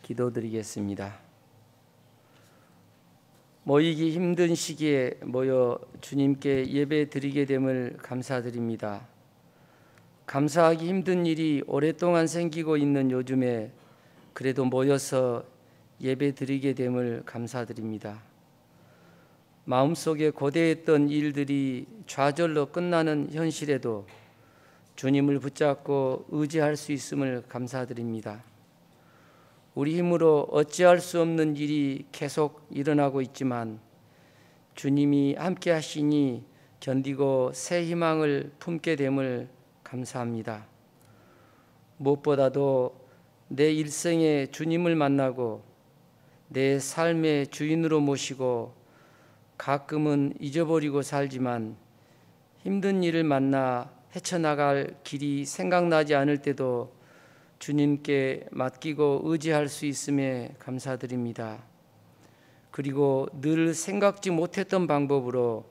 기도드리겠습니다. 모이기 힘든 시기에 모여 주님께 예배 드리게 됨을 감사드립니다. 감사하기 힘든 일이 오랫동안 생기고 있는 요즘에 그래도 모여서 예배 드리게 됨을 감사드립니다. 마음속에 고대했던 일들이 좌절로 끝나는 현실에도 주님을 붙잡고 의지할 수 있음을 감사드립니다. 우리 힘으로 어찌할 수 없는 일이 계속 일어나고 있지만 주님이 함께 하시니 견디고 새 희망을 품게 됨을 감사합니다. 무엇보다도 내 일생에 주님을 만나고 내 삶의 주인으로 모시고 가끔은 잊어버리고 살지만 힘든 일을 만나 헤쳐나갈 길이 생각나지 않을 때도 주님께 맡기고 의지할 수 있음에 감사드립니다. 그리고 늘 생각지 못했던 방법으로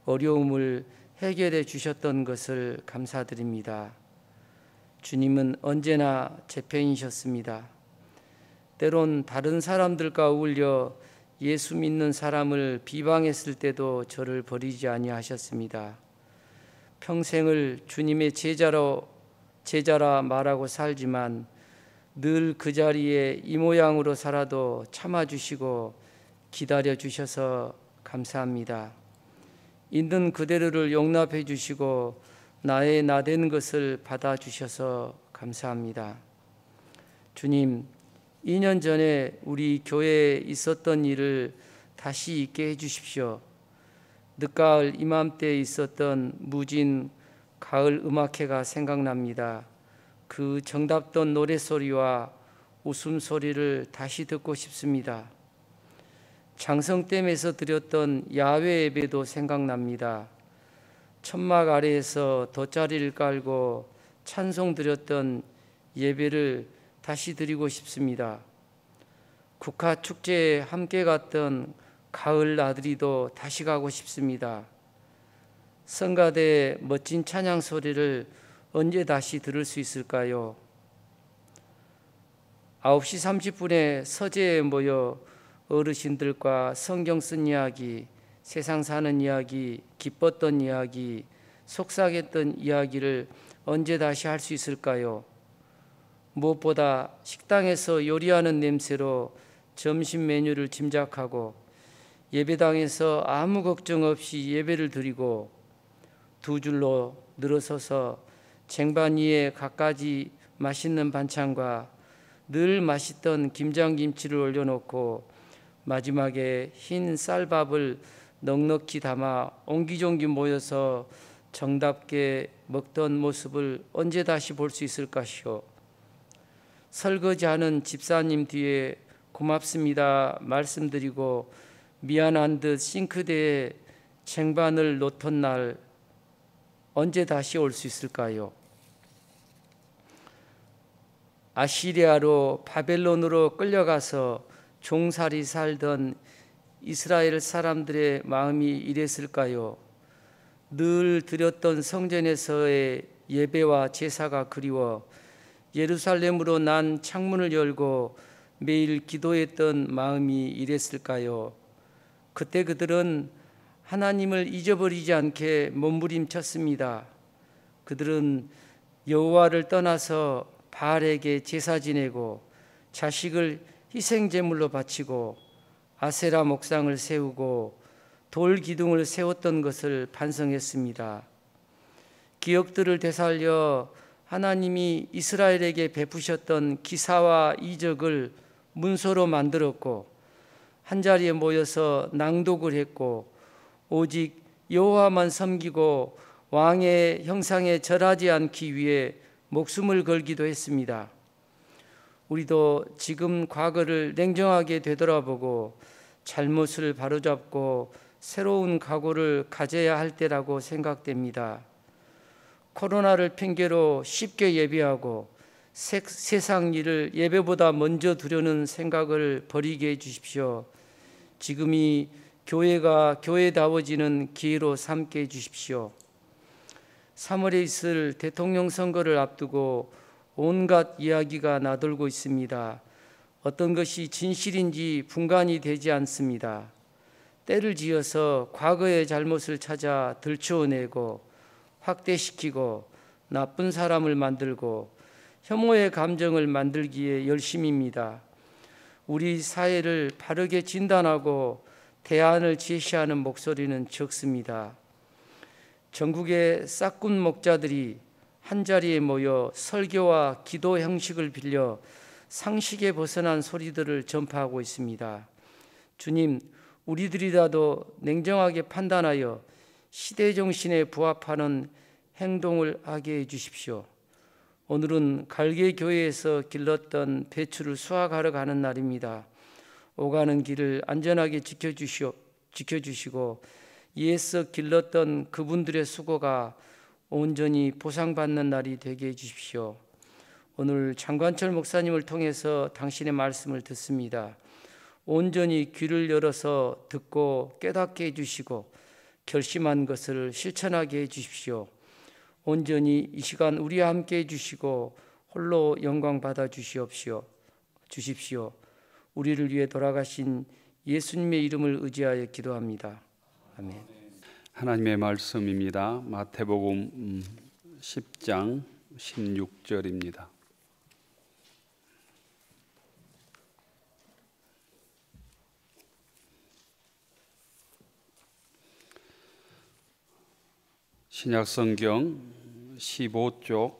어려움을 해결해 주셨던 것을 감사드립니다. 주님은 언제나 제 편이셨습니다. 때론 다른 사람들과 어울려 예수 믿는 사람을 비방했을 때도 저를 버리지 아니하셨습니다. 평생을 주님의 제자라 말하고 살지만 늘 그 자리에 이 모양으로 살아도 참아주시고 기다려주셔서 감사합니다. 있는 그대로를 용납해 주시고 나의 나된 것을 받아주셔서 감사합니다. 주님, 2년 전에 우리 교회에 있었던 일을 다시 있게 해주십시오. 늦가을 이맘때에 있었던 무진 가을 음악회가 생각납니다. 그 정답던 노래소리와 웃음소리를 다시 듣고 싶습니다. 장성댐에서 드렸던 야외 예배도 생각납니다. 천막 아래에서 돗자리를 깔고 찬송 드렸던 예배를 다시 드리고 싶습니다. 국화축제에 함께 갔던 가을 나들이도 다시 가고 싶습니다. 성가대의 멋진 찬양 소리를 언제 다시 들을 수 있을까요? 9시 30분에 서재에 모여 어르신들과 성경 쓴 이야기, 세상 사는 이야기, 기뻤던 이야기, 속삭였던 이야기를 언제 다시 할 수 있을까요? 무엇보다 식당에서 요리하는 냄새로 점심 메뉴를 짐작하고 예배당에서 아무 걱정 없이 예배를 드리고 두 줄로 늘어서서 쟁반 위에 갖가지 맛있는 반찬과 늘 맛있던 김장김치를 올려놓고 마지막에 흰 쌀밥을 넉넉히 담아 옹기종기 모여서 정답게 먹던 모습을 언제 다시 볼 수 있을 것이오. 설거지하는 집사님 뒤에 고맙습니다 말씀드리고 미안한 듯 싱크대에 쟁반을 놓던 날 언제 다시 올 수 있을까요? 아시리아로 바벨론으로 끌려가서 종살이 살던 이스라엘 사람들의 마음이 이랬을까요? 늘 드렸던 성전에서의 예배와 제사가 그리워 예루살렘으로 난 창문을 열고 매일 기도했던 마음이 이랬을까요? 그때 그들은 하나님을 잊어버리지 않게 몸부림쳤습니다. 그들은 여호와를 떠나서 바알에게 제사 지내고 자식을 희생제물로 바치고 아세라 목상을 세우고 돌 기둥을 세웠던 것을 반성했습니다. 기억들을 되살려 하나님이 이스라엘에게 베푸셨던 기사와 이적을 문서로 만들었고 한자리에 모여서 낭독을 했고 오직 여호와만 섬기고 왕의 형상에 절하지 않기 위해 목숨을 걸기도 했습니다. 우리도 지금 과거를 냉정하게 되돌아보고 잘못을 바로잡고 새로운 각오를 가져야 할 때라고 생각됩니다. 코로나를 핑계로 쉽게 예배하고 세상 일을 예배보다 먼저 두려는 생각을 버리게 해주십시오. 지금이 교회가 교회다워지는 기회로 삼게 해주십시오. 3월에 있을 대통령 선거를 앞두고 온갖 이야기가 나돌고 있습니다. 어떤 것이 진실인지 분간이 되지 않습니다. 때를 지어서 과거의 잘못을 찾아 들추어내고 확대시키고 나쁜 사람을 만들고 혐오의 감정을 만들기에 열심입니다. 우리 사회를 바르게 진단하고 대안을 제시하는 목소리는 적습니다. 전국의 싹군 목자들이 한자리에 모여 설교와 기도 형식을 빌려 상식에 벗어난 소리들을 전파하고 있습니다. 주님, 우리들이라도 냉정하게 판단하여 시대 정신에 부합하는 행동을 하게 해주십시오. 오늘은 갈개교회에서 길렀던 배추를 수확하러 가는 날입니다. 오가는 길을 안전하게 지켜주시고 이에서 길렀던 그분들의 수고가 온전히 보상받는 날이 되게 해주십시오. 오늘 장관철 목사님을 통해서 당신의 말씀을 듣습니다. 온전히 귀를 열어서 듣고 깨닫게 해주시고 결심한 것을 실천하게 해주십시오. 온전히 이 시간 우리와 함께 해주시고 홀로 영광 받아 주십시오. 우리를 위해 돌아가신 예수님의 이름을 의지하여 기도합니다. 아멘. 하나님의 말씀입니다. 마태복음 10장 16절입니다. 신약성경 15쪽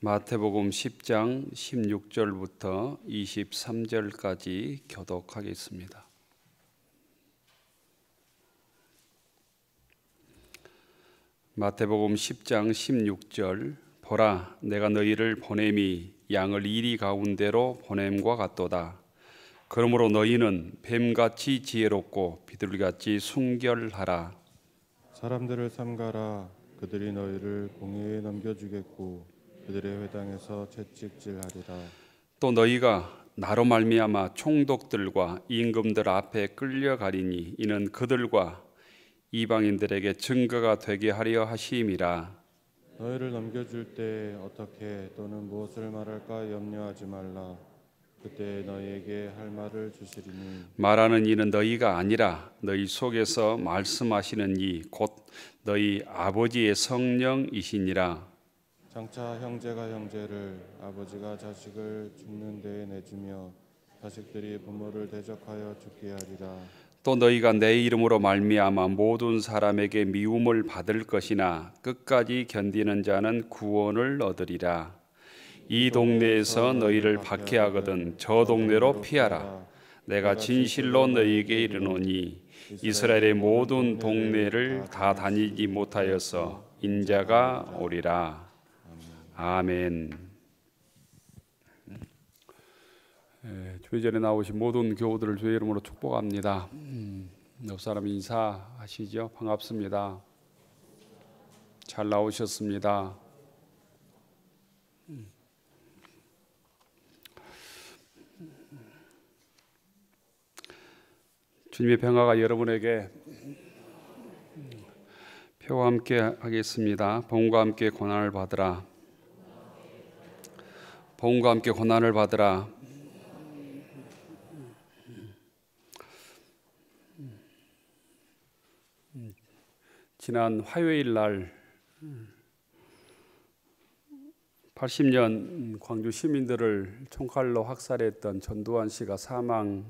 마태복음 10장 16절부터 23절까지 교독하겠습니다. 마태복음 10장 16절 보라 내가 너희를 보냄이 양을 이리 가운데로 보냄과 같도다. 그러므로 너희는 뱀같이 지혜롭고 비둘기같이 순결하라. 사람들을 삼가라. 그들이 너희를 공회에 넘겨주겠고 그들의 회당에서 채찍질하리라. 또 너희가 나로 말미암아 총독들과 임금들 앞에 끌려가리니 이는 그들과 이방인들에게 증거가 되게 하려 하심이라. 너희를 넘겨줄 때 어떻게 또는 무엇을 말할까 염려하지 말라. 그때 너희에게 할 말을 주시리니 말하는 이는 너희가 아니라 너희 속에서 말씀하시는 이 곧 너희 아버지의 성령이시니라. 장차 형제가 형제를 아버지가 자식을 죽는 데에 내주며 자식들이 부모를 대적하여 죽게 하리라. 또 너희가 내 이름으로 말미암아 모든 사람에게 미움을 받을 것이나 끝까지 견디는 자는 구원을 얻으리라. 이 동네에서 너희를 박해하거든 저 동네로 피하라. 내가 진실로 너희에게 이르노니 이스라엘의 모든 동네를 다 다니지 못하여서 인자가 오리라. 아멘. 주의 전에 나오신 모든 교우들을 주의 이름으로 축복합니다. 옆 사람 인사하시죠. 반갑습니다. 잘 나오셨습니다. 주님의 평화가 여러분에게 표와 함께 하겠습니다. 복음과 함께 고난을 받으라. 복음과 함께 고난을 받으라. 지난 화요일 날 80년 광주 시민들을 총칼로 학살했던 전두환 씨가 사망했습니다.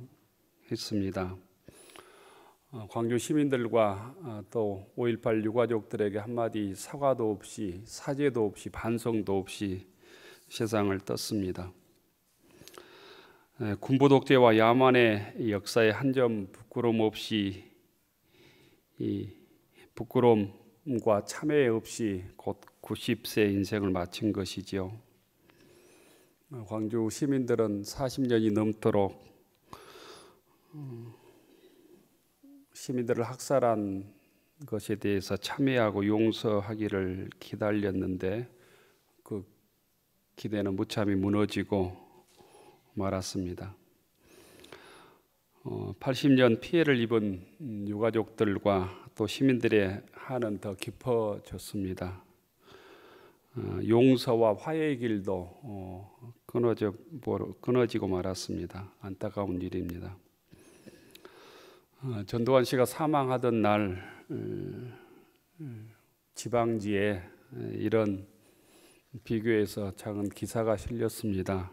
광주 시민들과 또 5.18 유가족들에게 한마디 사과도 없이 사죄도 없이 반성도 없이 세상을 떴습니다. 군부 독재와 야만의 역사에 한 점 부끄럼 없이 부끄러움과 참회 없이 곧 90세 인생을 마친 것이지요. 광주 시민들은 40년이 넘도록 시민들을 학살한 것에 대해서 참회하고 용서하기를 기다렸는데 그 기대는 무참히 무너지고 말았습니다. 80년 피해를 입은 유가족들과 또 시민들의 한은 더 깊어졌습니다. 용서와 화해의 길도 끊어지고 말았습니다. 안타까운 일입니다. 전두환 씨가 사망하던 날 지방지에 이런 비교해서 작은 기사가 실렸습니다.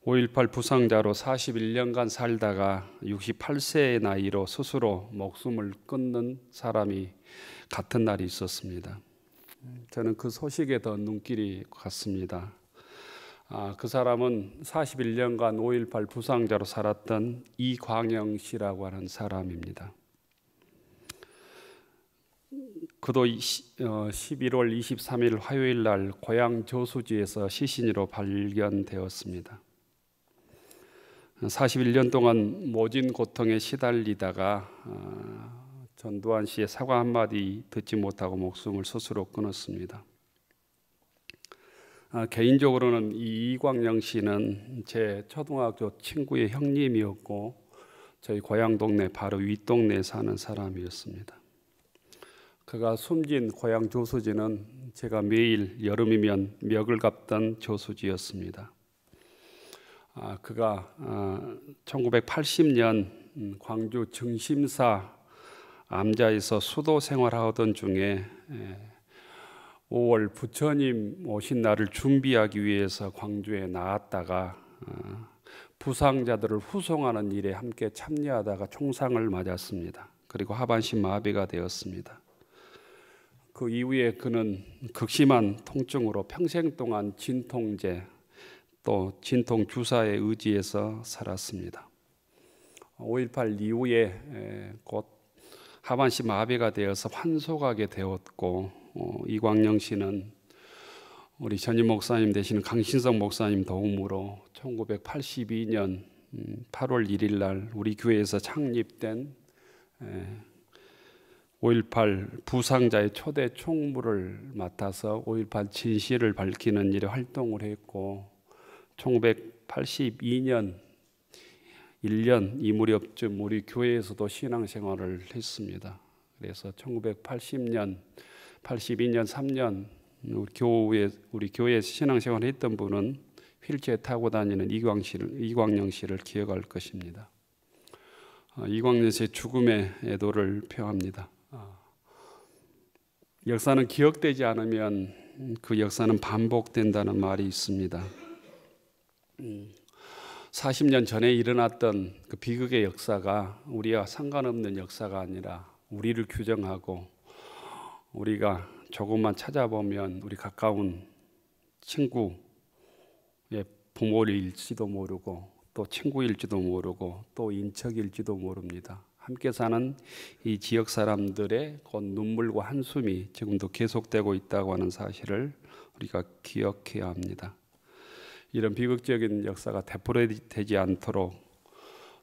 5.18 부상자로 41년간 살다가 68세의 나이로 스스로 목숨을 끊는 사람이 같은 날이 있었습니다. 저는 그 소식에 더 눈길이 갔습니다. 그 사람은 41년간 5.18 부상자로 살았던 이광영 씨라고 하는 사람입니다. 그도 11월 23일 화요일 날 고향 저수지에서 시신으로 발견되었습니다. 41년 동안 모진 고통에 시달리다가 전두환 씨의 사과 한마디 듣지 못하고 목숨을 스스로 끊었습니다. 개인적으로는 이 이광영 씨는 제 초등학교 친구의 형님이었고 저희 고향 동네 바로 윗동네에 사는 사람이었습니다. 그가 숨진 고향 저수지는 제가 매일 여름이면 멱을 감던 저수지였습니다. 그가 1980년 광주 정심사 암자에서 수도 생활하던 중에 5월 부처님 오신 날을 준비하기 위해서 광주에 나왔다가 부상자들을 후송하는 일에 함께 참여하다가 총상을 맞았습니다. 그리고 하반신 마비가 되었습니다. 그 이후에 그는 극심한 통증으로 평생 동안 진통제 또 진통 주사에 의지해서 살았습니다. 5.18 이후에 곧 하반신 마비가 되어서 환속하게 되었고 이광영 씨는 우리 전임 목사님 되시는 강신성 목사님 도움으로 1982년 8월 1일 날 우리 교회에서 창립된 5.18 부상자의 초대 총무를 맡아서 5.18 진실을 밝히는 일에 활동을 했고 1982년 1년 이 무렵쯤 우리 교회에서도 신앙생활을 했습니다. 그래서 1980년, 82년, 3년 우리 교회에서 신앙생활을 했던 분은 휠체어 타고 다니는 이광영 씨를 기억할 것입니다. 이광영 씨의 죽음의 애도를 표합니다. 역사는 기억되지 않으면 그 역사는 반복된다는 말이 있습니다. 40년 전에 일어났던 그 비극의 역사가 우리와 상관없는 역사가 아니라 우리를 규정하고 우리가 조금만 찾아보면 우리 가까운 친구의 부모일지도 모르고 또 친구일지도 모르고 또 인척일지도 모릅니다. 함께 사는 이 지역 사람들의 곧 눈물과 한숨이 지금도 계속되고 있다고 하는 사실을 우리가 기억해야 합니다. 이런 비극적인 역사가 되풀이되지 않도록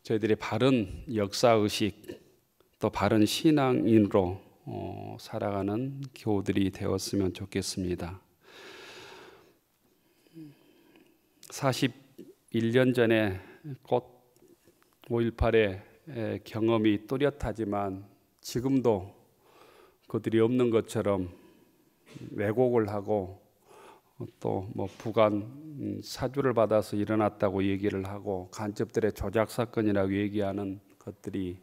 저희들이 바른 역사의식 또 바른 신앙인으로 살아가는 교우들이 되었으면 좋겠습니다. 41년 전에 곧 5.18의 경험이 또렷하지만 지금도 그들이 없는 것처럼 왜곡을 하고 또 부관 사주를 받아서 일어났다고 얘기를 하고 간첩들의 조작 사건이라고 얘기하는 것들이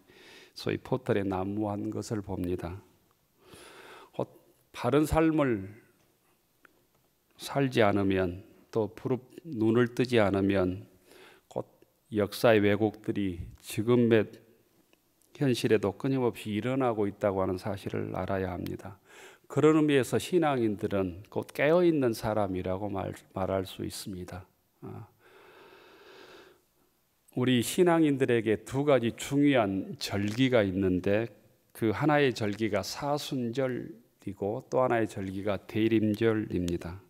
소위 포털에 난무한 것을 봅니다. 바른 삶을 살지 않으면 또 눈을 뜨지 않으면 곧 역사의 왜곡들이 지금의 현실에도 끊임없이 일어나고 있다고 하는 사실을 알아야 합니다. 그런 의미에서 신앙인들은 곧 깨어있는 사람이라고 말할 수 있습니다. 우리 신앙인들에게 두 가지 중요한 절기가 있는데 그 하나의 절기가 사순절이고 또 하나의 절기가 대림절입니다.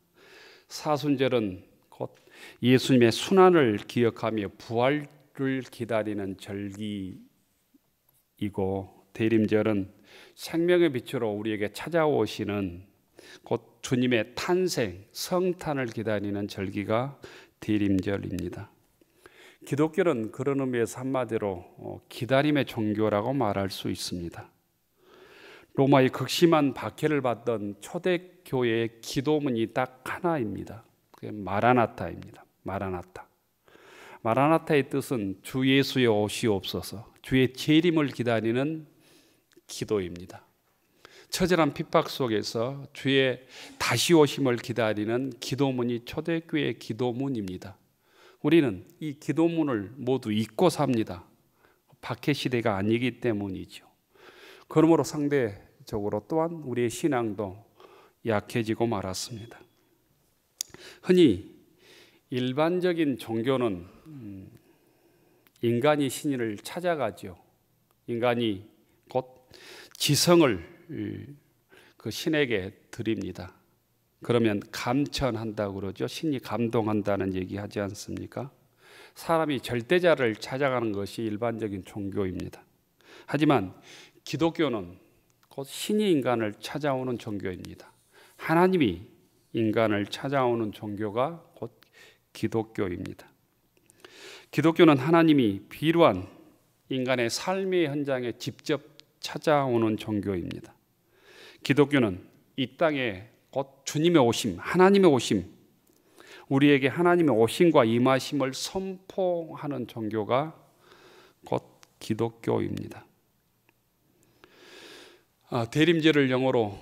사순절은 곧 예수님의 순환을 기억하며 부활을 기다리는 절기이고 대림절은 생명의 빛으로 우리에게 찾아오시는 곧 주님의 탄생, 성탄을 기다리는 절기가 대림절입니다. 기독교는 그런 의미에서 한마디로 기다림의 종교라고 말할 수 있습니다. 로마의 극심한 박해를 받던 초대교회의 기도문이 딱 하나입니다. 그게 마라나타입니다. 마라나타. 마라나타의 뜻은 주 예수의 오시옵소서, 주의 재림을 기다리는 기도입니다. 처절한 핍박 속에서 주의 다시 오심을 기다리는 기도문이 초대교회의 기도문입니다. 우리는 이 기도문을 모두 잊고 삽니다. 박해 시대가 아니기 때문이죠. 그러므로 상대적으로 또한 우리의 신앙도 약해지고 말았습니다. 흔히 일반적인 종교는 인간이 신을 찾아가죠. 인간이 곧 지성을 그 신에게 드립니다. 그러면 감천한다고 그러죠. 신이 감동한다는 얘기 하지 않습니까? 사람이 절대자를 찾아가는 것이 일반적인 종교입니다. 하지만 기독교는 곧 신이 인간을 찾아오는 종교입니다. 하나님이 인간을 찾아오는 종교가 곧 기독교입니다. 기독교는 하나님이 비루한 인간의 삶의 현장에 직접 찾아오는 종교입니다. 기독교는 이 땅에 곧 주님의 오심, 하나님의 오심, 우리에게 하나님의 오심과 임하심을 선포하는 종교가 곧 기독교입니다. 대림절을 영어로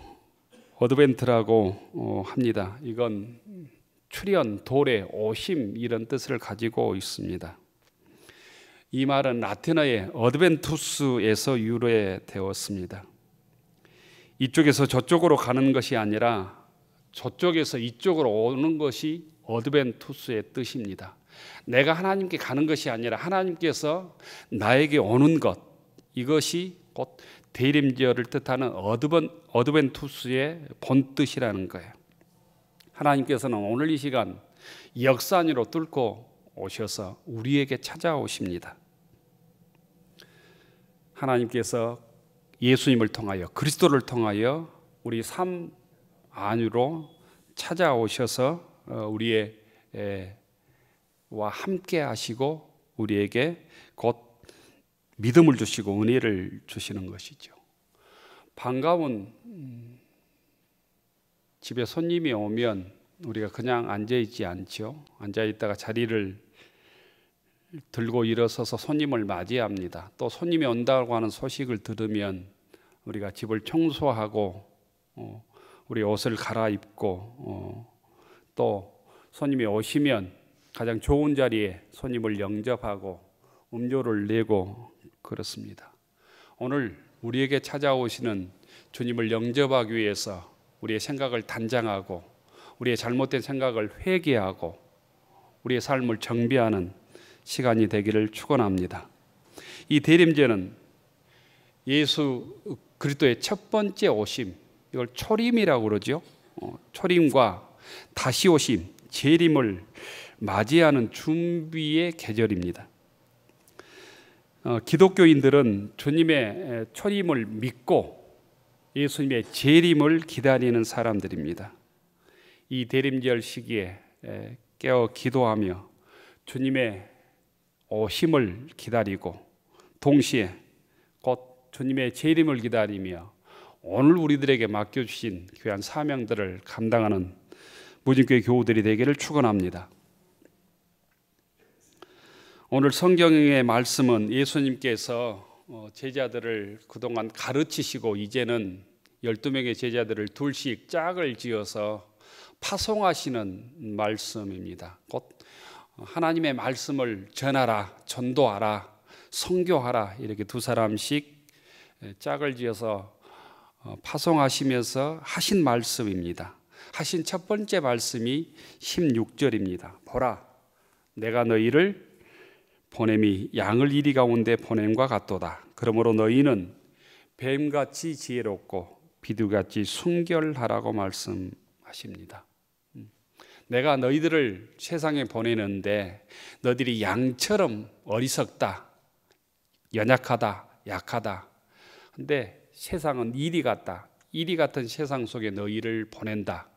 어드벤트라고 합니다. 이건 출현, 도래, 오심 이런 뜻을 가지고 있습니다. 이 말은 라틴어의 어드벤투스에서 유래되었습니다. 이쪽에서 저쪽으로 가는 것이 아니라 저쪽에서 이쪽으로 오는 것이 어드벤투스의 뜻입니다. 내가 하나님께 가는 것이 아니라 하나님께서 나에게 오는 것, 이것이 곧 대림절을 뜻하는 어드벤투스의 본뜻이라는 거예요. 하나님께서는 오늘 이 시간 역산으로 뚫고 오셔서 우리에게 찾아오십니다. 하나님께서 예수님을 통하여, 그리스도를 통하여 우리 삶 안으로 찾아오셔서 우리와 함께 하시고 우리에게 곧 믿음을 주시고 은혜를 주시는 것이죠. 반가운 집에 손님이 오면 우리가 그냥 앉아있지 않죠. 앉아있다가 자리를 들고 일어서서 손님을 맞이합니다. 또 손님이 온다고 하는 소식을 들으면 우리가 집을 청소하고 우리 옷을 갈아입고 또 손님이 오시면 가장 좋은 자리에 손님을 영접하고 음료를 내고 그렇습니다. 오늘 우리에게 찾아오시는 주님을 영접하기 위해서 우리의 생각을 단장하고 우리의 잘못된 생각을 회개하고 우리의 삶을 정비하는 시간이 되기를 축원합니다. 이 대림제는 예수 그리스도의 첫 번째 오심, 이걸 초림이라고 그러죠. 초림과 다시 오심, 재림을 맞이하는 준비의 계절입니다. 기독교인들은 주님의 초림을 믿고 예수님의 재림을 기다리는 사람들입니다. 이 대림절 시기에 깨어 기도하며 주님의 오심을 기다리고 동시에 곧 주님의 재림을 기다리며 오늘 우리들에게 맡겨주신 귀한 사명들을 감당하는 무진교회 교우들이 되기를 축원합니다. 오늘 성경의 말씀은 예수님께서 제자들을 그동안 가르치시고 이제는 12명의 제자들을 둘씩 짝을 지어서 파송하시는 말씀입니다. 곧 하나님의 말씀을 전하라, 전도하라, 선교하라 이렇게 두 사람씩 짝을 지어서 파송하시면서 하신 말씀입니다. 하신 첫 번째 말씀이 16절입니다. 보라, 내가 너희를 보냄이 양을 이리 가운데 보냄과 같도다. 그러므로 너희는 뱀같이 지혜롭고 비둘기같이 순결하라고 말씀하십니다. 내가 너희들을 세상에 보내는데 너희들이 양처럼 어리석다, 연약하다, 약하다. 근데 세상은 이리 같다. 이리 같은 세상 속에 너희를 보낸다.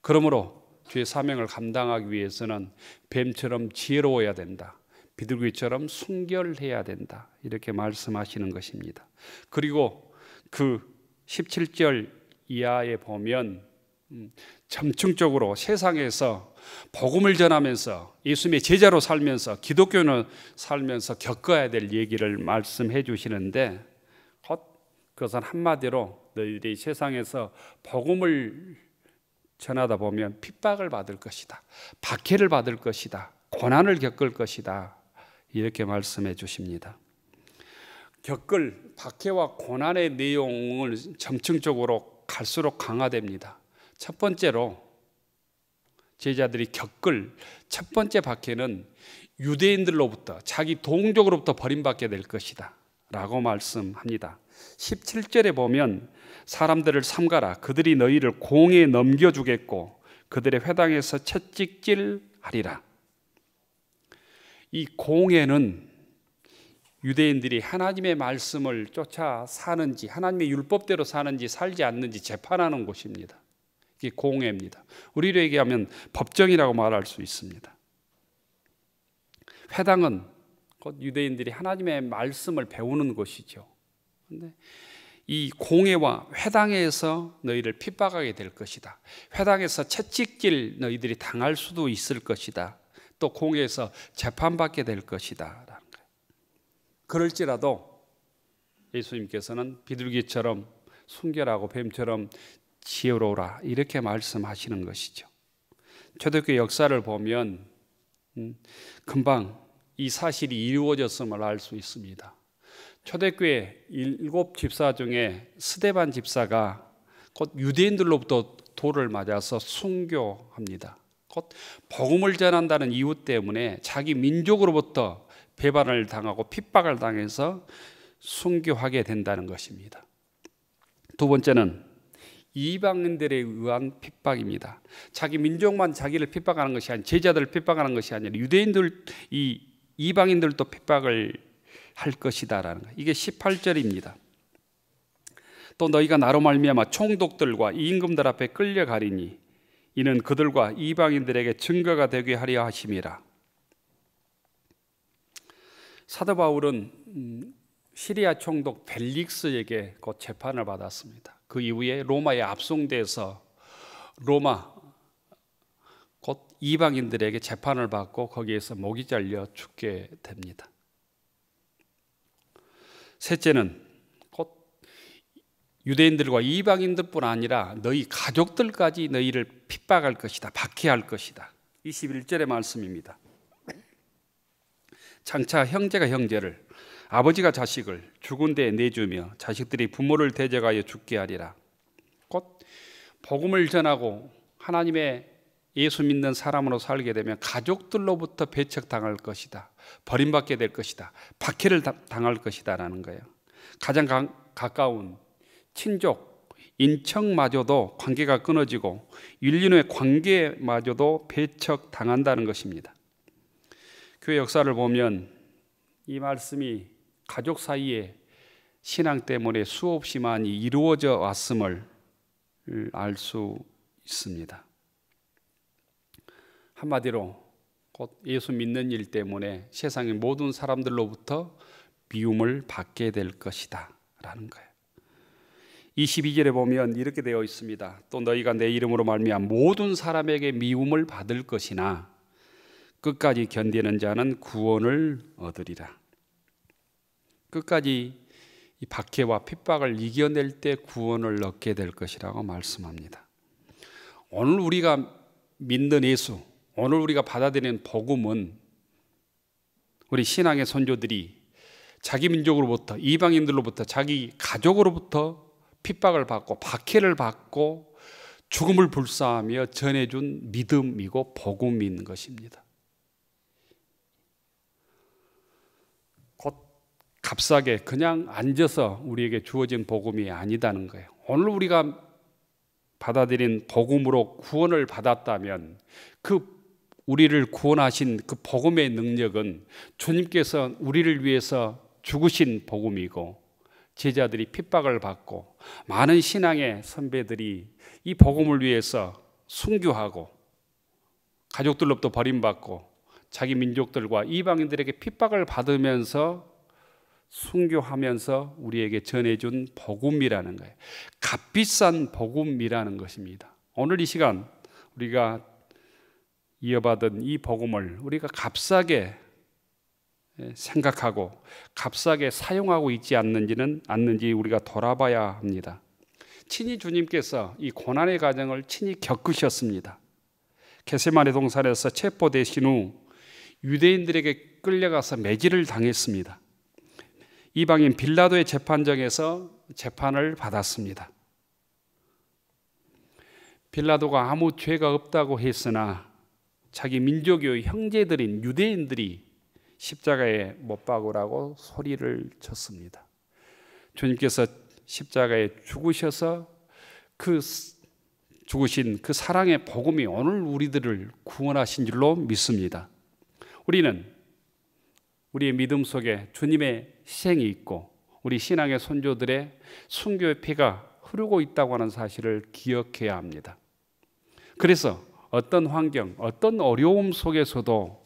그러므로 주의 사명을 감당하기 위해서는 뱀처럼 지혜로워야 된다. 비둘기처럼 순결해야 된다. 이렇게 말씀하시는 것입니다. 그리고 그 17절 이하에 보면 점층적으로 세상에서 복음을 전하면서 예수님의 제자로 살면서 기독교는 살면서 겪어야 될 얘기를 말씀해 주시는데, 그것은 한마디로 너희들이 세상에서 복음을 전하다 보면 핍박을 받을 것이다, 박해를 받을 것이다, 고난을 겪을 것이다, 이렇게 말씀해 주십니다. 겪을 박해와 고난의 내용을 점층적으로 갈수록 강화됩니다. 첫 번째로 제자들이 겪을 첫 번째 박해는 유대인들로부터, 자기 동족으로부터 버림받게 될 것이다 라고 말씀합니다. 17절에 보면 사람들을 삼가라, 그들이 너희를 공에 넘겨주겠고 그들의 회당에서 채찍질하리라. 이 공에는 유대인들이 하나님의 말씀을 쫓아 사는지, 하나님의 율법대로 사는지 살지 않는지 재판하는 곳입니다. 이게 공회입니다. 우리로 얘기하면 법정이라고 말할 수 있습니다. 회당은 곧 유대인들이 하나님의 말씀을 배우는 곳이죠. 그런데 이 공회와 회당에서 너희를 핍박하게 될 것이다. 회당에서 채찍질 너희들이 당할 수도 있을 것이다. 또 공회에서 재판받게 될 것이다 라는 거예요. 그럴지라도 예수님께서는 비둘기처럼 순결하고 뱀처럼 지혜로우라 이렇게 말씀하시는 것이죠. 초대교회 역사를 보면 금방 이 사실이 이루어졌음을 알 수 있습니다. 초대교회 7 집사 중에 스데반 집사가 곧 유대인들로부터 돌을 맞아서 순교합니다. 곧 복음을 전한다는 이유 때문에 자기 민족으로부터 배반을 당하고 핍박을 당해서 순교하게 된다는 것입니다. 두 번째는 이방인들에 의한 핍박입니다. 자기 민족만 자기를 핍박하는 것이 아니라, 제자들을 핍박하는 것이 아니라 유대인들, 이방인들도 핍박을 할 것이다라는 거예요. 이게 18절입니다. 또 너희가 나로 말미암아 총독들과 임금들 앞에 끌려가리니 이는 그들과 이방인들에게 증거가 되게 하려 하심이라. 사도 바울은 시리아 총독 벨릭스에게 곧 재판을 받았습니다. 그 이후에 로마에 압송돼서 로마 곧 이방인들에게 재판을 받고 거기에서 목이 잘려 죽게 됩니다. 셋째는 곧 유대인들과 이방인들뿐 아니라 너희 가족들까지 너희를 핍박할 것이다, 박해할 것이다. 21절의 말씀입니다. 장차 형제가 형제를, 아버지가 자식을 죽은 데 내주며 자식들이 부모를 대적하여 죽게 하리라. 곧 복음을 전하고 하나님의 예수 믿는 사람으로 살게 되면 가족들로부터 배척당할 것이다, 버림받게 될 것이다, 박해를 당할 것이다 라는 거예요. 가장 가까운 친족, 인척마저도 관계가 끊어지고 윤리의 관계마저도 배척당한다는 것입니다. 교회 역사를 보면 이 말씀이 가족 사이에 신앙 때문에 수없이 많이 이루어져 왔음을 알 수 있습니다. 한마디로 곧 예수 믿는 일 때문에 세상의 모든 사람들로부터 미움을 받게 될 것이다 라는 거예요. 22절에 보면 이렇게 되어 있습니다. 또 너희가 내 이름으로 말미암아 모든 사람에게 미움을 받을 것이나 끝까지 견디는 자는 구원을 얻으리라. 끝까지 이 박해와 핍박을 이겨낼 때 구원을 얻게 될 것이라고 말씀합니다. 오늘 우리가 믿는 예수, 오늘 우리가 받아들이는 복음은 우리 신앙의 선조들이 자기 민족으로부터, 이방인들로부터, 자기 가족으로부터 핍박을 받고 박해를 받고 죽음을 불사하며 전해준 믿음이고 복음인 것입니다. 곧 값싸게 그냥 앉아서 우리에게 주어진 복음이 아니다는 거예요. 오늘 우리가 받아들인 복음으로 구원을 받았다면 그 우리를 구원하신 그 복음의 능력은 주님께서 우리를 위해서 죽으신 복음이고, 제자들이 핍박을 받고 많은 신앙의 선배들이 이 복음을 위해서 순교하고 가족들로부터 버림받고 자기 민족들과 이방인들에게 핍박을 받으면서 순교하면서 우리에게 전해준 복음이라는 거예요. 값비싼 복음이라는 것입니다. 오늘 이 시간 우리가 이어받은 이 복음을 우리가 값싸게 생각하고 값싸게 사용하고 있지 않는지 우리가 돌아봐야 합니다. 친히 주님께서 이 고난의 과정을 친히 겪으셨습니다. 겟세마네 동산에서 체포되신 후 유대인들에게 끌려가서 매질을 당했습니다. 이방인 빌라도의 재판정에서 재판을 받았습니다. 빌라도가 아무 죄가 없다고 했으나 자기 민족의 형제들인 유대인들이 십자가에 못 박으라고 소리를 쳤습니다. 주님께서 십자가에 죽으셔서 죽으신 그 사랑의 복음이 오늘 우리들을 구원하신 줄로 믿습니다. 우리는 우리의 믿음 속에 주님의 희생이 있고 우리 신앙의 선조들의 순교의 피가 흐르고 있다고 하는 사실을 기억해야 합니다. 그래서 어떤 환경, 어떤 어려움 속에서도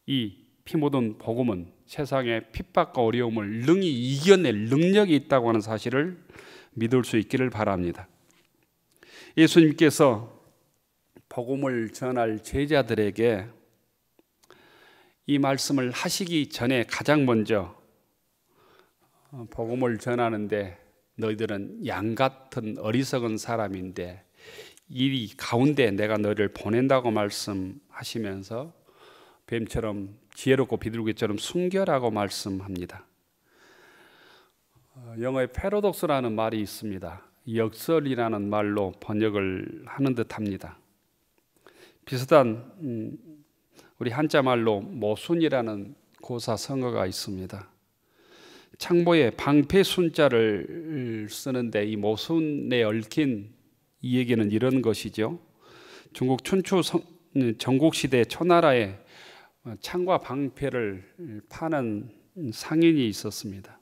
이 피 묻은 복음은 세상의 핍박과 어려움을 능히 이겨낼 능력이 있다고 하는 사실을 믿을 수 있기를 바랍니다. 예수님께서 복음을 전할 제자들에게 이 말씀을 하시기 전에 가장 먼저 복음을 전하는데 너희들은 양 같은 어리석은 사람인데 이 가운데 내가 너희를 보낸다고 말씀하시면서 뱀처럼 지혜롭고 비둘기처럼 숨겨라고 말씀합니다. 영어에 패러독스라는 말이 있습니다. 역설이라는 말로 번역을 하는 듯합니다. 비슷한 우리 한자 말로 모순이라는 고사성어가 있습니다. 창보에 방패 순자를 쓰는데 이 모순에 얽힌 이 얘기는 이런 것이죠. 중국 춘추 전국시대 초나라에 창과 방패를 파는 상인이 있었습니다.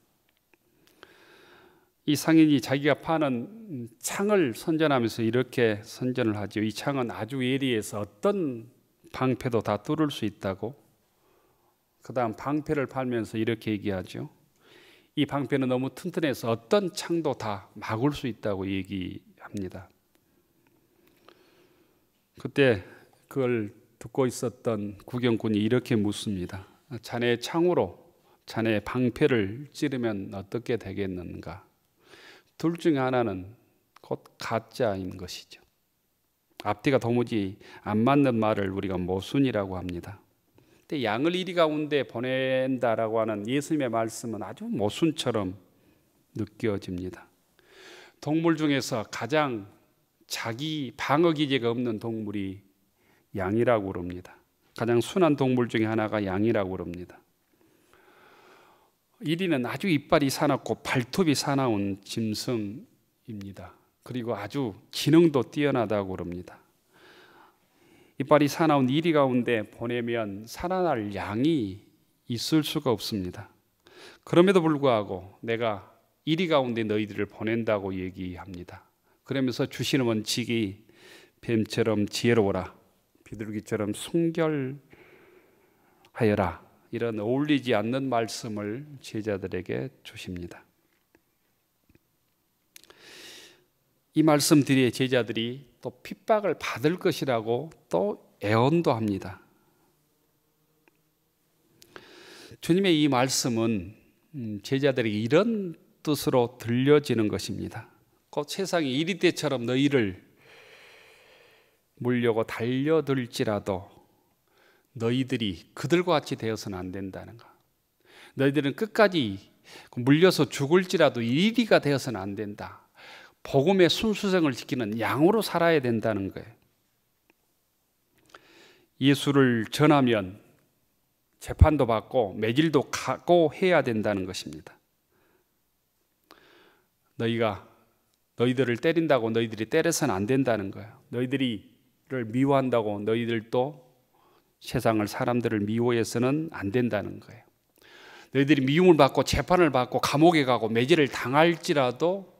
이 상인이 자기가 파는 창을 선전하면서 이렇게 선전을 하죠. 이 창은 아주 예리해서 어떤 방패도 다 뚫을 수 있다고. 그 다음 방패를 팔면서 이렇게 얘기하죠. 이 방패는 너무 튼튼해서 어떤 창도 다 막을 수 있다고 얘기합니다. 그때 그걸 듣고 있었던 구경꾼이 이렇게 묻습니다. 자네의 창으로 자네의 방패를 찌르면 어떻게 되겠는가? 둘 중에 하나는 곧 가짜인 것이죠. 앞뒤가 도무지 안 맞는 말을 우리가 모순이라고 합니다. 근데 양을 이리 가운데 보낸다라고 하는 예수님의 말씀은 아주 모순처럼 느껴집니다. 동물 중에서 가장 자기 방어 기제가 없는 동물이 양이라고 그럽니다. 가장 순한 동물 중에 하나가 양이라고 그럽니다. 1위는 아주 이빨이 사납고 발톱이 사나운 짐승입니다. 그리고 아주 지능도 뛰어나다고 그럽니다. 이빨이 사나운 1위 가운데 보내면 살아날 양이 있을 수가 없습니다. 그럼에도 불구하고 내가 1위 가운데 너희들을 보낸다고 얘기합니다. 그러면서 주시는 원칙이 뱀처럼 지혜로워라, 비둘기처럼 순결하여라, 이런 어울리지 않는 말씀을 제자들에게 주십니다. 이 말씀 뒤에 제자들이 또 핍박을 받을 것이라고 또 애언도 합니다. 주님의 이 말씀은 제자들에게 이런 뜻으로 들려지는 것입니다. 곧 세상이 이리 때처럼 너희를 물려고 달려들지라도 너희들이 그들과 같이 되어서는 안 된다는 것. 너희들은 끝까지 물려서 죽을지라도 이리가 되어서는 안 된다. 복음의 순수성을 지키는 양으로 살아야 된다는 거예요. 예수를 전하면 재판도 받고 매질도 가고 해야 된다는 것입니다. 너희들을 때린다고 너희들이 때려서는 안 된다는 거예요. 너희들을 미워한다고 너희들도 세상을, 사람들을 미워해서는 안 된다는 거예요. 너희들이 미움을 받고 재판을 받고 감옥에 가고 매질을 당할지라도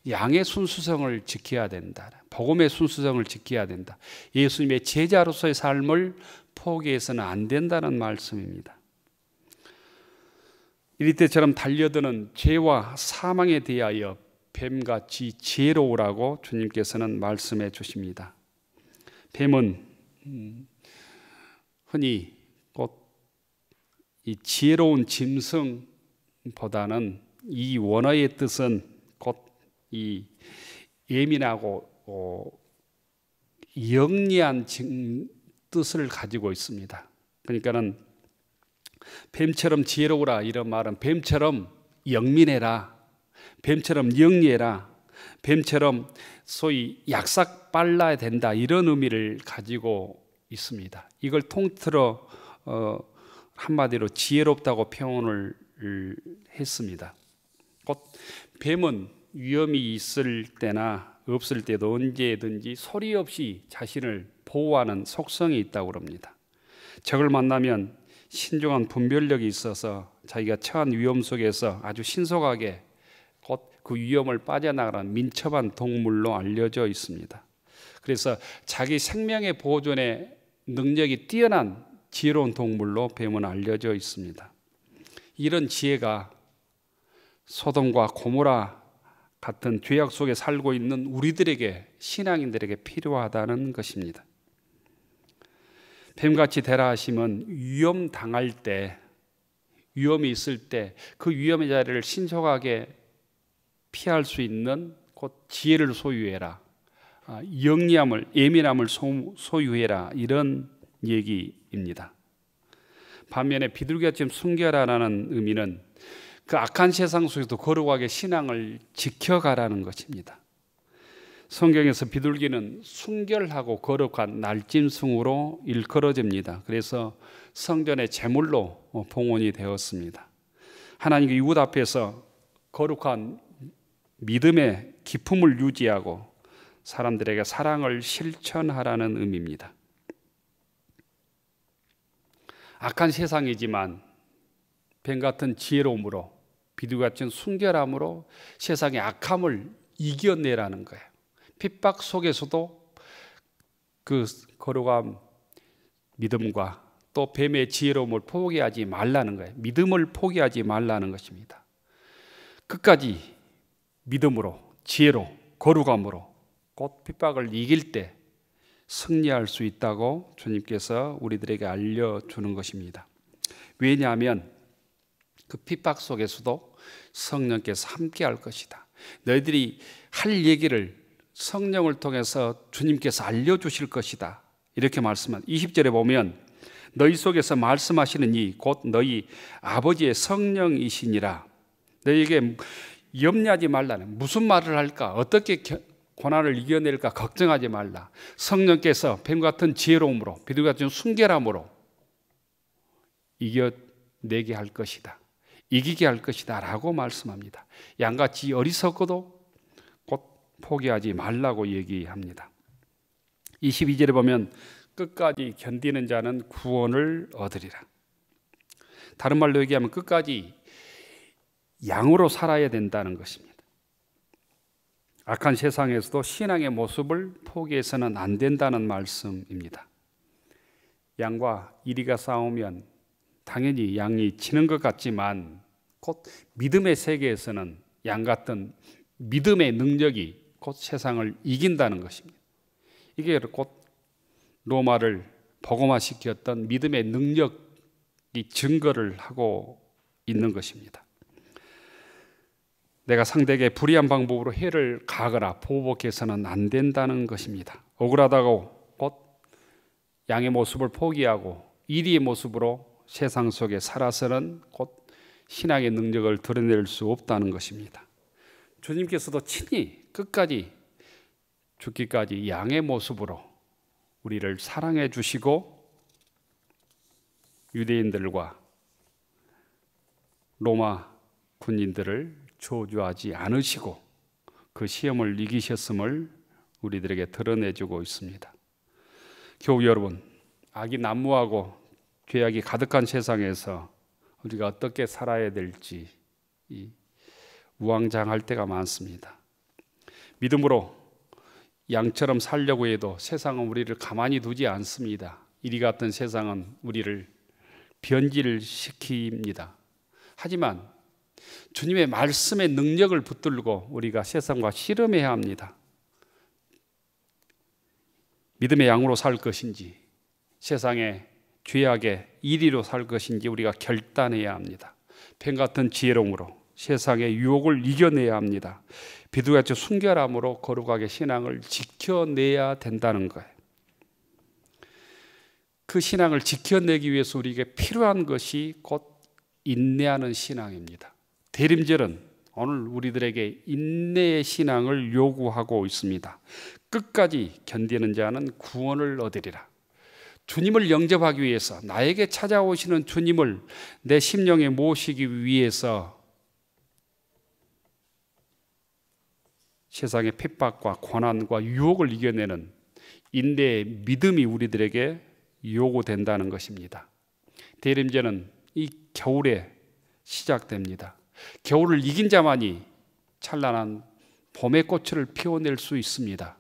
양의 순수성을 지켜야 된다. 복음의 순수성을 지켜야 된다. 예수님의 제자로서의 삶을 포기해서는 안 된다는 말씀입니다. 이리 때처럼 달려드는 죄와 사망에 대하여 뱀같이 지혜로우라고 주님께서는 말씀해 주십니다. 뱀은 흔히 곧 이 지혜로운 짐승보다는 이 원어의 뜻은 곧 이 예민하고 영리한 뜻을 가지고 있습니다. 그러니까는 뱀처럼 지혜로우라 이런 말은 뱀처럼 영민해라, 뱀처럼 영리해라, 뱀처럼 소위 약삭 빨라야 된다 이런 의미를 가지고 있습니다. 이걸 통틀어 한마디로 지혜롭다고 표현을 했습니다. 곧 뱀은 위험이 있을 때나 없을 때도 언제든지 소리 없이 자신을 보호하는 속성이 있다고 합니다. 적을 만나면 신중한 분별력이 있어서 자기가 처한 위험 속에서 아주 신속하게 곧 그 위험을 빠져나가는 민첩한 동물로 알려져 있습니다. 그래서 자기 생명의 보존에 능력이 뛰어난 지혜로운 동물로 뱀은 알려져 있습니다. 이런 지혜가 소돔과 고모라 같은 죄악 속에 살고 있는 우리들에게, 신앙인들에게 필요하다는 것입니다. 뱀같이 되라 하심은 위험 당할 때, 위험이 있을 때 그 위험의 자리를 신속하게 피할 수 있는 곧 지혜를 소유해라, 영리함을, 예민함을 소유해라 이런 얘기입니다. 반면에 비둘기같이 숨겨라라는 의미는 그 악한 세상 속에도 거룩하게 신앙을 지켜가라는 것입니다. 성경에서 비둘기는 순결하고 거룩한 날짐승으로 일컬어집니다. 그래서 성전의 제물로 봉헌이 되었습니다. 하나님의 이웃 앞에서 거룩한 믿음의 기품을 유지하고 사람들에게 사랑을 실천하라는 의미입니다. 악한 세상이지만 뱀 같은 지혜로움으로, 비둘기 같은 순결함으로 세상의 악함을 이겨내라는 거예요. 핍박 속에서도 그 거룩한 믿음과 또 뱀의 지혜로움을 포기하지 말라는 거예요. 믿음을 포기하지 말라는 것입니다. 끝까지 믿음으로, 지혜로, 거룩함으로 곧 핍박을 이길 때 승리할 수 있다고 주님께서 우리들에게 알려주는 것입니다. 왜냐하면 그 핍박 속에서도 성령께서 함께 할 것이다. 너희들이 할 얘기를 성령을 통해서 주님께서 알려주실 것이다. 이렇게 말씀한 20절에 보면 너희 속에서 말씀하시는 이 곧 너희 아버지의 성령이시니라. 너희에게 염려하지 말라는, 무슨 말을 할까, 어떻게 고난을 이겨낼까 걱정하지 말라. 성령께서 뱀 같은 지혜로움으로, 비둘기 같은 순결함으로 이겨내게 할 것이다, 이기게 할 것이다 라고 말씀합니다. 양같이 어리석어도 곧 포기하지 말라고 얘기합니다. 22절에 보면 끝까지 견디는 자는 구원을 얻으리라. 다른 말로 얘기하면 끝까지 양으로 살아야 된다는 것입니다. 악한 세상에서도 신앙의 모습을 포기해서는 안 된다는 말씀입니다. 양과 이리가 싸우면 당연히 양이 지는 것 같지만 곧 믿음의 세계에서는 양 같은 믿음의 능력이 곧 세상을 이긴다는 것입니다. 이게 곧 로마를 복음화시켰던 믿음의 능력이 증거를 하고 있는 것입니다. 내가 상대에게 불의한 방법으로 해를 가하거나 보복해서는 안 된다는 것입니다. 억울하다고 곧 양의 모습을 포기하고 이리의 모습으로 세상 속에 살아서는 곧 신앙의 능력을 드러낼 수 없다는 것입니다. 주님께서도 친히 끝까지 죽기까지 양의 모습으로 우리를 사랑해 주시고 유대인들과 로마 군인들을 저주하지 않으시고 그 시험을 이기셨음을 우리들에게 드러내주고 있습니다. 교우 여러분, 악이 난무하고 죄악이 가득한 세상에서 우리가 어떻게 살아야 될지 우왕좌왕할 때가 많습니다. 믿음으로 양처럼 살려고 해도 세상은 우리를 가만히 두지 않습니다. 이리 같은 세상은 우리를 변질시킵니다. 하지만 주님의 말씀의 능력을 붙들고 우리가 세상과 씨름해야 합니다. 믿음의 양으로 살 것인지 세상의 죄악의 이리로 살 것인지 우리가 결단해야 합니다. 뱀 같은 지혜로움으로 세상의 유혹을 이겨내야 합니다. 비둘기같이 순결함으로 거룩하게 신앙을 지켜내야 된다는 거예요. 그 신앙을 지켜내기 위해서 우리에게 필요한 것이 곧 인내하는 신앙입니다. 대림절은 오늘 우리들에게 인내의 신앙을 요구하고 있습니다. 끝까지 견디는 자는 구원을 얻으리라. 주님을 영접하기 위해서, 나에게 찾아오시는 주님을 내 심령에 모시기 위해서 세상의 핍박과 고난과 유혹을 이겨내는 인내의 믿음이 우리들에게 요구된다는 것입니다. 대림제는 이 겨울에 시작됩니다. 겨울을 이긴 자만이 찬란한 봄의 꽃을 피워낼 수 있습니다.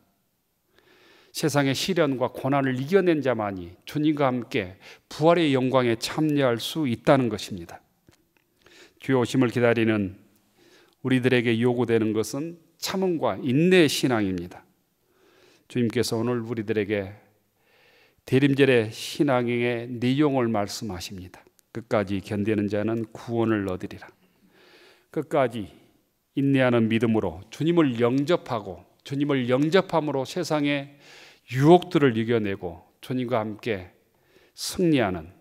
세상의 시련과 고난을 이겨낸 자만이 주님과 함께 부활의 영광에 참여할 수 있다는 것입니다. 주의 오심을 기다리는 우리들에게 요구되는 것은 참음과 인내의 신앙입니다. 주님께서 오늘 우리들에게 대림절의 신앙의 내용을 말씀하십니다. 끝까지 견디는 자는 구원을 얻으리라. 끝까지 인내하는 믿음으로 주님을 영접하고 주님을 영접함으로 세상의 유혹들을 이겨내고 주님과 함께 승리하는,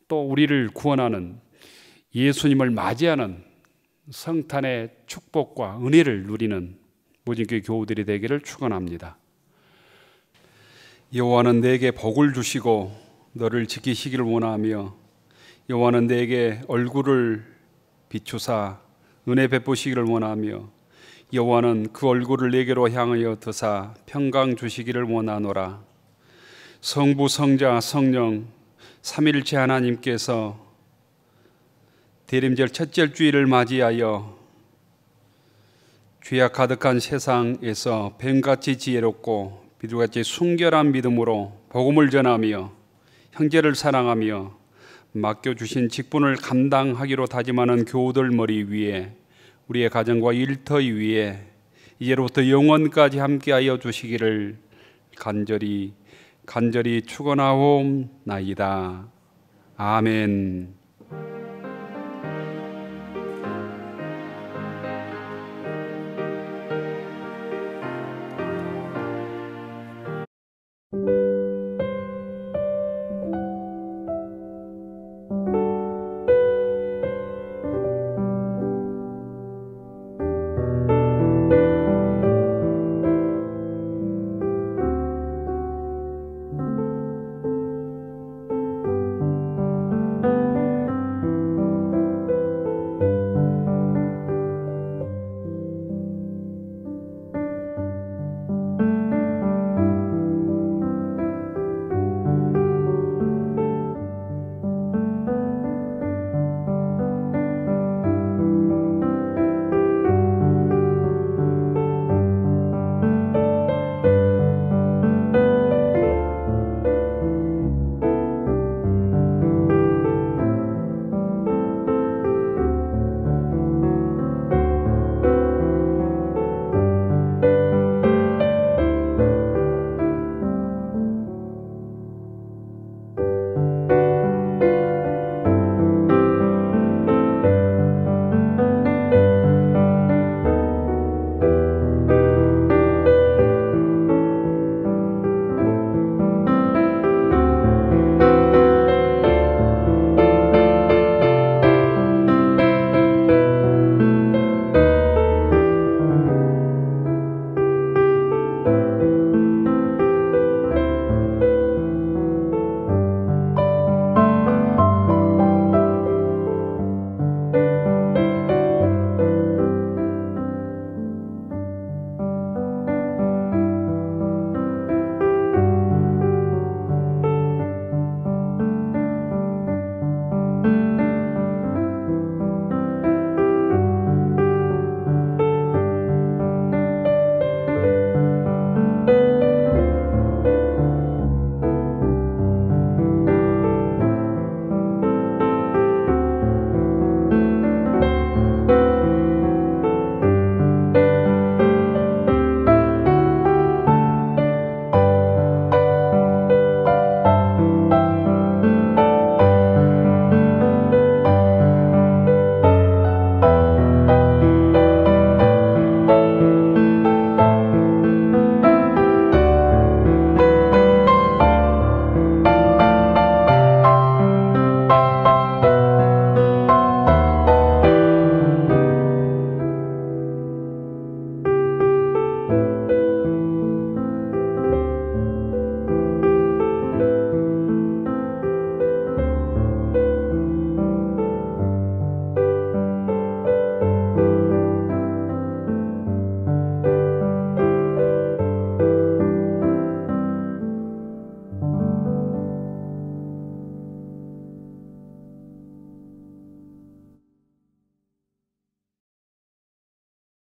또 우리를 구원하는 예수님을 맞이하는 성탄의 축복과 은혜를 누리는 모진교회 교우들이 되기를 축원합니다. 여호와는 내게 복을 주시고 너를 지키시기를 원하며 여호와는 내게 얼굴을 비추사 은혜 베푸시기를 원하며 여호와는 그 얼굴을 내게로 향하여 드사 평강 주시기를 원하노라. 성부 성자 성령 삼위일체 하나님께서 대림절 첫째 주일을 맞이하여 죄악 가득한 세상에서 뱀같이 지혜롭고 비둘기같이 순결한 믿음으로 복음을 전하며 형제를 사랑하며 맡겨주신 직분을 감당하기로 다짐하는 교우들 머리 위에 우리의 가정과 일터위 위에 이제로부터 영원까지 함께하여 주시기를 간절히 축원하옵나이다. 아멘.